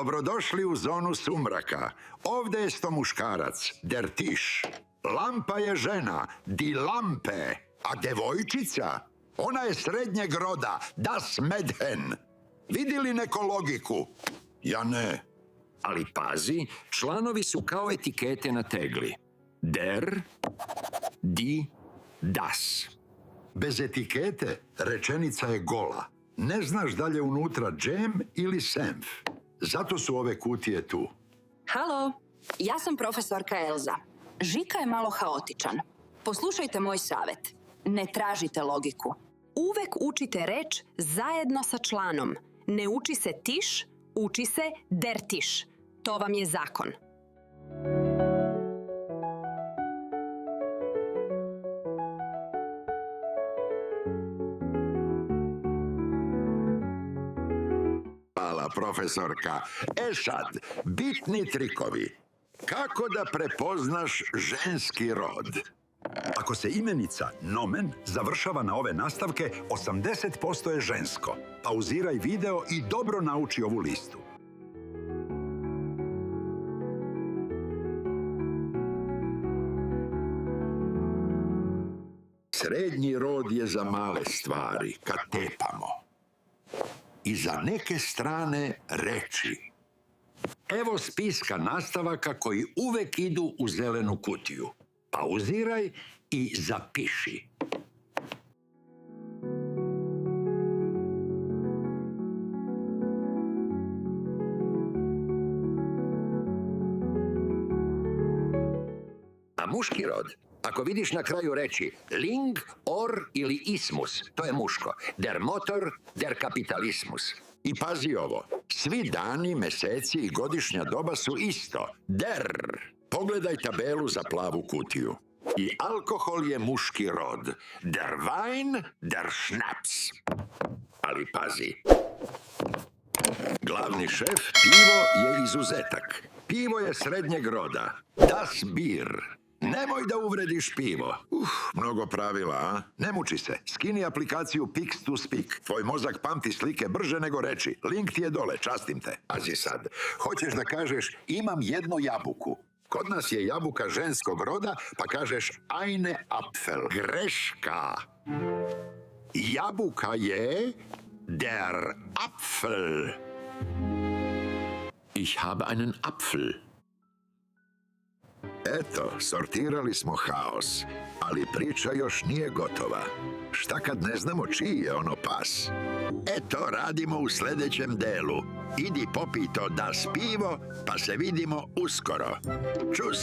Dobrodošli u zonu sumraka. Ovde je sto muškarac, der Tisch. Lampa je žena, die Lampe. A devojčica, ona je srednjeg roda, das Mädchen. Vidi li neko logiku? Ja ne. Ali pazi, članovi su kao etikete na tegli. Der, die, das. Bez etikete rečenica je gola. Ne znaš da li je unutra džem ili senf. Zato su ove kutije tu. Halo, ja sam profesorka Elza. Žika je malo haotičan. Poslušajte moj savjet. Ne tražite logiku. Uvek učite reč zajedno sa članom. Ne uči se Tisch, uči se der Tisch. To vam je zakon. Hvala, profesorka. E sad, bitni trikovi. Kako da prepoznaš ženski rod? Ako se imenica nomen završava na ove nastavke, 80% je žensko. Pauziraj video i dobro nauči ovu listu. Srednji rod je za male stvari, kad tepamo. I za neke strane reči. Evo spiska nastavaka koji uvek idu u zelenu kutiju. Pauziraj i zapiši. A muški rod, ako vidiš na kraju reči ling, or ili ismus, to je muško. Der Motor, der Kapitalismus. I pazi ovo, svi dani, meseci i godišnja doba su isto. Der. Pogledaj tabelu za plavu kutiju. I alkohol je muški rod. Der Wein, der Schnaps. Ali pazi. Glavni šef, pivo je izuzetak. Pivo je srednjeg roda. Das Bier. Nemoj da uvrediš pivo. Mnogo pravila, a? Ne muči se. Skini aplikaciju Pix to Speak. Tvoj mozak pamti slike brže nego reči. Link ti je dole, častim te. Pazi sad. Hoćeš da kažeš imam jednu jabuku. Kod nas je jabuka ženskog roda, pa kažeš eine Apfel. Greška. Jabuka je der Apfel. Ich habe einen Apfel. Eto, sortirali smo haos, ali priča još nije gotova. Šta kad ne znamo čiji je ono pas? Eto, radimo u sljedećem delu. Idi popij to das pivo, pa se vidimo uskoro. Čus!